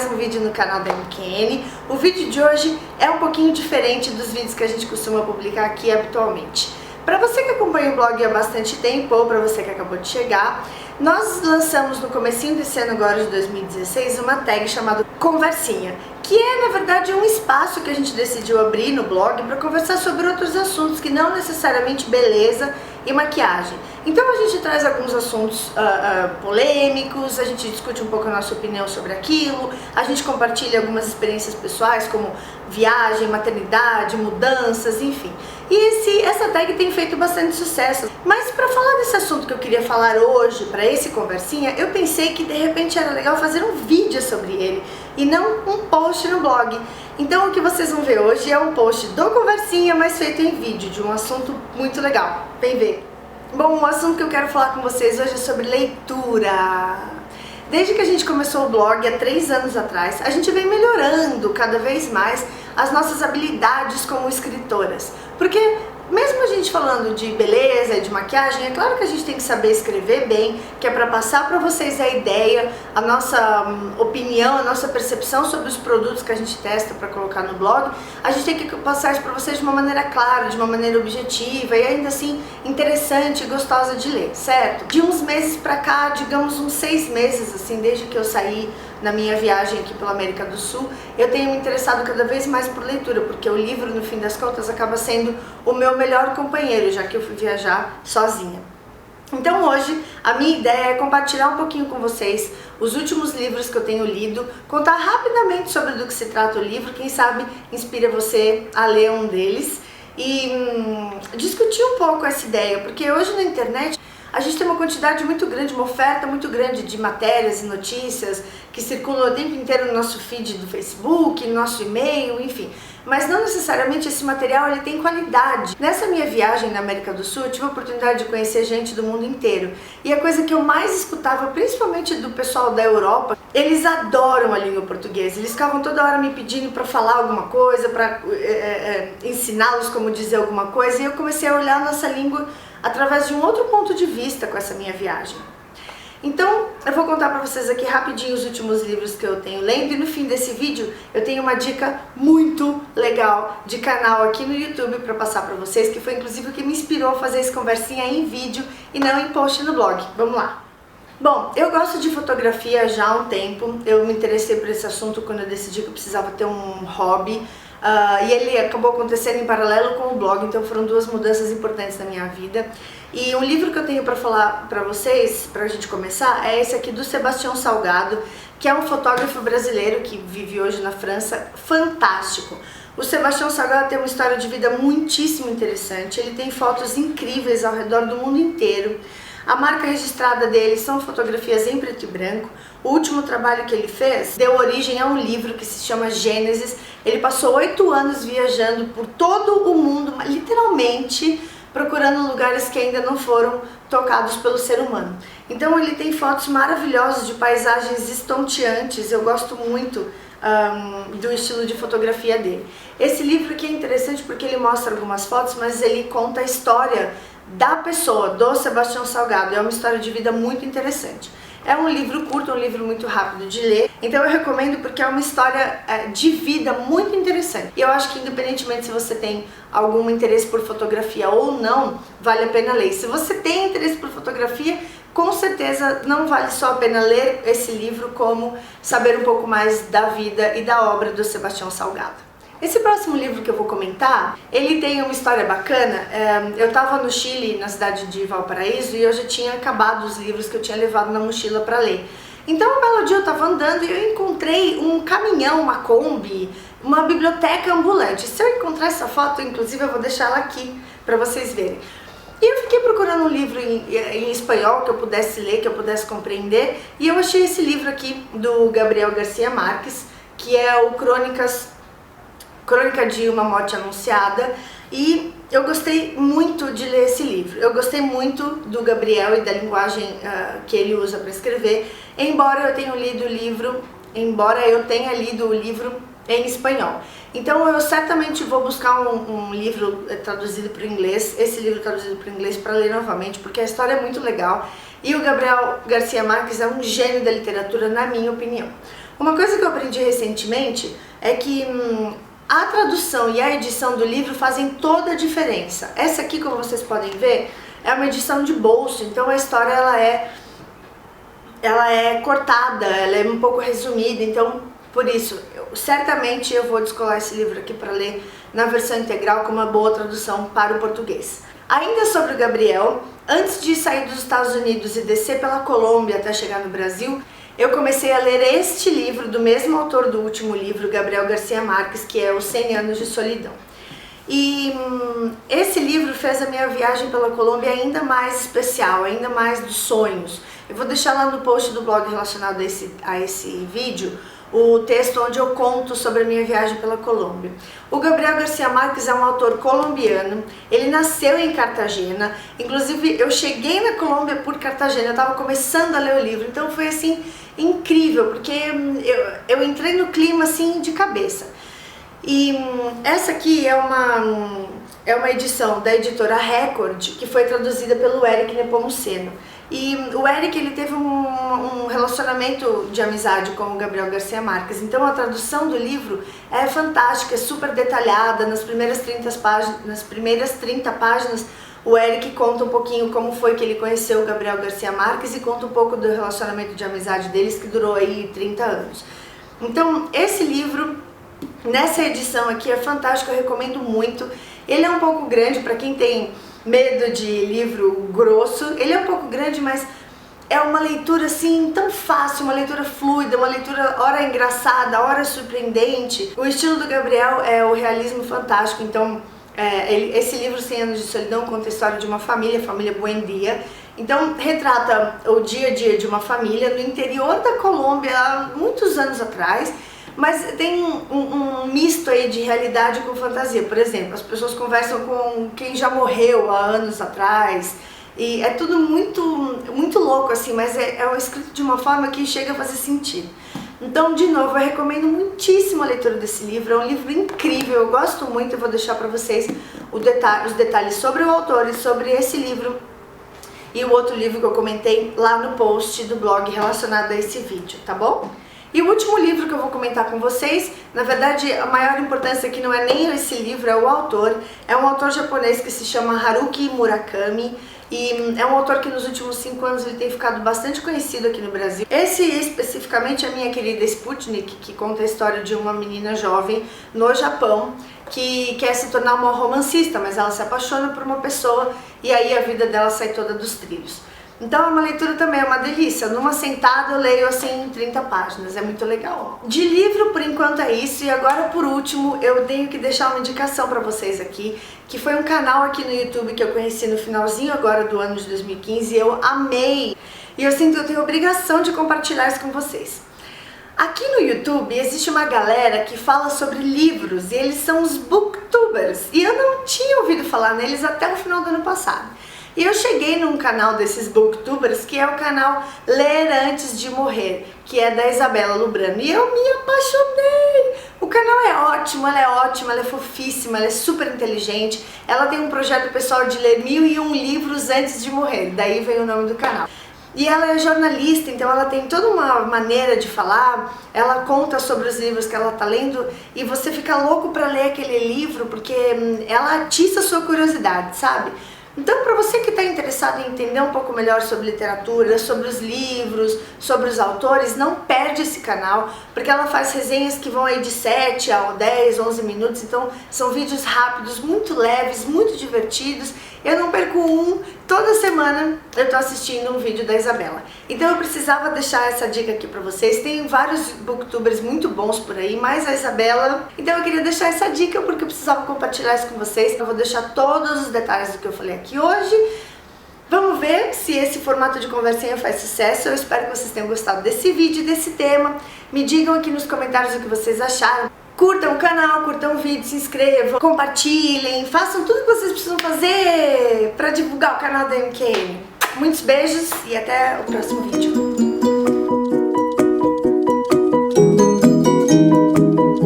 mais um vídeo no canal da MQN. O vídeo de hoje é um pouquinho diferente dos vídeos que a gente costuma publicar aqui habitualmente. Para você que acompanha o blog há bastante tempo ou para você que acabou de chegar, nós lançamos no comecinho desse ano agora de 2016 uma tag chamada Conversinha, que é na verdade um espaço que a gente decidiu abrir no blog para conversar sobre outros assuntos que não necessariamente beleza e maquiagem. Então a gente traz alguns assuntos polêmicos, a gente discute um pouco a nossa opinião sobre aquilo, a gente compartilha algumas experiências pessoais como viagem, maternidade, mudanças, enfim. E essa tag tem feito bastante sucesso. Mas para falar desse assunto que eu queria falar hoje, para esse Conversinha, eu pensei que de repente era legal fazer um vídeo sobre ele e não um post no blog. Então o que vocês vão ver hoje é um post do Conversinha, mas feito em vídeo, de um assunto muito legal. Vem ver. Bom, o assunto que eu quero falar com vocês hoje é sobre leitura. Desde que a gente começou o blog há 3 anos atrás, a gente vem melhorando cada vez mais as nossas habilidades como escritoras. Porque mesmo a gente falando de beleza e de maquiagem, é claro que a gente tem que saber escrever bem, que é para passar para vocês a ideia, a nossa opinião, a nossa percepção sobre os produtos que a gente testa para colocar no blog. A gente tem que passar isso para vocês de uma maneira clara, de uma maneira objetiva e ainda assim interessante e gostosa de ler, certo? De uns meses para cá, digamos uns 6 meses, assim, desde que eu saí na minha viagem aqui pela América do Sul, eu tenho me interessado cada vez mais por leitura, porque o livro, no fim das contas, acaba sendo o meu melhor companheiro, já que eu fui viajar sozinha. Então hoje, a minha ideia é compartilhar um pouquinho com vocês os últimos livros que eu tenho lido, contar rapidamente sobre do que se trata o livro, quem sabe inspira você a ler um deles e discutir um pouco essa ideia, porque hoje na internet a gente tem uma quantidade muito grande, uma oferta muito grande de matérias e notícias que circulam o tempo inteiro no nosso feed do Facebook, no nosso e-mail, enfim. Mas não necessariamente esse material ele tem qualidade. Nessa minha viagem na América do Sul, eu tive a oportunidade de conhecer gente do mundo inteiro. E a coisa que eu mais escutava, principalmente do pessoal da Europa, eles adoram a língua portuguesa. Eles ficavam toda hora me pedindo para falar alguma coisa, para ensiná-los como dizer alguma coisa. E eu comecei a olhar a nossa língua através de um outro ponto de vista com essa minha viagem. Então, eu vou contar para vocês aqui rapidinho os últimos livros que eu tenho lendo e no fim desse vídeo eu tenho uma dica muito legal de canal aqui no YouTube para passar para vocês, que foi inclusive o que me inspirou a fazer esse Conversinha em vídeo e não em post no blog. Vamos lá! Bom, eu gosto de fotografia já há um tempo, eu me interessei por esse assunto quando eu decidi que eu precisava ter um hobby. E ele acabou acontecendo em paralelo com o blog, então foram 2 mudanças importantes na minha vida. E um livro que eu tenho para falar para vocês, para a gente começar, é esse aqui do Sebastião Salgado, que é um fotógrafo brasileiro que vive hoje na França, fantástico. O Sebastião Salgado tem uma história de vida muitíssimo interessante, ele tem fotos incríveis ao redor do mundo inteiro. A marca registrada dele são fotografias em preto e branco. O último trabalho que ele fez deu origem a um livro que se chama Gênesis. Ele passou 8 anos viajando por todo o mundo, literalmente procurando lugares que ainda não foram tocados pelo ser humano. Então ele tem fotos maravilhosas de paisagens estonteantes, eu gosto muito do estilo de fotografia dele. Esse livro aqui é interessante porque ele mostra algumas fotos, mas ele conta a história da pessoa, do Sebastião Salgado. É uma história de vida muito interessante. É um livro curto, um livro muito rápido de ler, então eu recomendo porque é uma história de vida muito interessante. E eu acho que independentemente se você tem algum interesse por fotografia ou não, vale a pena ler. Se você tem interesse por fotografia, com certeza não vale só a pena ler esse livro, como saber um pouco mais da vida e da obra do Sebastião Salgado. Esse próximo livro que eu vou comentar, ele tem uma história bacana. Eu estava no Chile, na cidade de Valparaíso, e eu já tinha acabado os livros que eu tinha levado na mochila para ler. Então, um belo dia eu estava andando e eu encontrei um caminhão, uma Kombi, uma biblioteca ambulante. Se eu encontrar essa foto, inclusive, eu vou deixar ela aqui para vocês verem. E eu fiquei procurando um livro em espanhol que eu pudesse ler, que eu pudesse compreender, e eu achei esse livro aqui do Gabriel Garcia Marques, que é o Crônica de uma Morte Anunciada, e eu gostei muito de ler esse livro. Eu gostei muito do Gabriel e da linguagem que ele usa para escrever, embora eu tenha lido o livro em espanhol. Então eu certamente vou buscar um livro traduzido para o inglês, esse livro traduzido para o inglês, para ler novamente, porque a história é muito legal e o Gabriel Garcia Marques é um gênio da literatura, na minha opinião. Uma coisa que eu aprendi recentemente é que a tradução e a edição do livro fazem toda a diferença. Essa aqui, como vocês podem ver, é uma edição de bolso, então a história ela é cortada, ela é um pouco resumida, então por isso, certamente eu vou descolar esse livro aqui para ler na versão integral com uma boa tradução para o português. Ainda sobre o Gabriel, antes de sair dos Estados Unidos e descer pela Colômbia até chegar no Brasil, eu comecei a ler este livro do mesmo autor do último livro, Gabriel Garcia Marques, que é Os 100 Anos de Solidão. E esse livro fez a minha viagem pela Colômbia ainda mais especial, ainda mais dos sonhos. Eu vou deixar lá no post do blog relacionado a esse vídeo o texto onde eu conto sobre a minha viagem pela Colômbia. O Gabriel Garcia Marques é um autor colombiano, ele nasceu em Cartagena, inclusive eu cheguei na Colômbia por Cartagena, eu estava começando a ler o livro, então foi assim incrível, porque eu entrei no clima assim de cabeça. E essa aqui é uma edição da editora Record, que foi traduzida pelo Eric Nepomuceno. E o Eric, ele teve um relacionamento de amizade com o Gabriel Garcia Marques, então a tradução do livro é fantástica, é super detalhada. Nas primeiras 30 páginas, o Eric conta um pouquinho como foi que ele conheceu o Gabriel Garcia Marques e conta um pouco do relacionamento de amizade deles, que durou aí 30 anos. Então, esse livro, nessa edição aqui, é fantástico, eu recomendo muito. Ele é um pouco grande para quem tem medo de livro grosso, ele é um pouco grande, mas é uma leitura assim tão fácil, uma leitura fluida, uma leitura ora engraçada, ora surpreendente. O estilo do Gabriel é o realismo fantástico, então esse livro 100 Anos de Solidão conta a história de uma família, a família Buendia. Então retrata o dia a dia de uma família no interior da Colômbia há muitos anos atrás, mas tem um misto aí de realidade com fantasia. Por exemplo, as pessoas conversam com quem já morreu há anos atrás, e é tudo muito louco assim, mas é escrito de uma forma que chega a fazer sentido. Então, de novo, eu recomendo muitíssimo a leitura desse livro, é um livro incrível, eu gosto muito, eu vou deixar para vocês os detalhes sobre o autor e sobre esse livro e o outro livro que eu comentei lá no post do blog relacionado a esse vídeo, tá bom? E o último livro que eu vou comentar com vocês, na verdade a maior importância aqui não é nem esse livro, é o autor. É um autor japonês que se chama Haruki Murakami e é um autor que nos últimos 5 anos ele tem ficado bastante conhecido aqui no Brasil. Esse especificamente é a Minha Querida Sputnik, que conta a história de uma menina jovem no Japão que quer se tornar uma romancista, mas ela se apaixona por uma pessoa e aí a vida dela sai toda dos trilhos. Então é uma leitura também, é uma delícia. Numa sentada eu leio assim 30 páginas, é muito legal. De livro por enquanto é isso, e agora por último eu tenho que deixar uma indicação para vocês aqui, que foi um canal aqui no YouTube que eu conheci no finalzinho agora do ano de 2015 e eu amei. E eu sinto que eu tenho obrigação de compartilhar isso com vocês. Aqui no YouTube existe uma galera que fala sobre livros e eles são os booktubers, e eu não tinha ouvido falar neles até o final do ano passado. E eu cheguei num canal desses booktubers, que é o canal Ler Antes de Morrer, que é da Isabela Lubrano, e eu me apaixonei! O canal é ótimo, ela é fofíssima, ela é super inteligente, ela tem um projeto pessoal de ler 1001 livros antes de morrer, daí veio o nome do canal. E ela é jornalista, então ela tem toda uma maneira de falar, ela conta sobre os livros que ela tá lendo e você fica louco pra ler aquele livro porque ela atiça a sua curiosidade, sabe? Então, para você que está interessado em entender um pouco melhor sobre literatura, sobre os livros, sobre os autores, não perde esse canal, porque ela faz resenhas que vão aí de 7 a 10, 11 minutos, então são vídeos rápidos, muito leves, muito divertidos. Eu não perco um, toda semana eu tô assistindo um vídeo da Isabela. Então eu precisava deixar essa dica aqui pra vocês. Tem vários booktubers muito bons por aí, mais a Isabela. Então eu queria deixar essa dica porque eu precisava compartilhar isso com vocês. Eu vou deixar todos os detalhes do que eu falei aqui hoje. Vamos ver se esse formato de conversinha faz sucesso. Eu espero que vocês tenham gostado desse vídeo, desse tema. Me digam aqui nos comentários o que vocês acharam. Curtam o canal, curtam o vídeo, se inscrevam, compartilhem, façam tudo que vocês precisam fazer para divulgar o canal da MKM. Muitos beijos e até o próximo vídeo.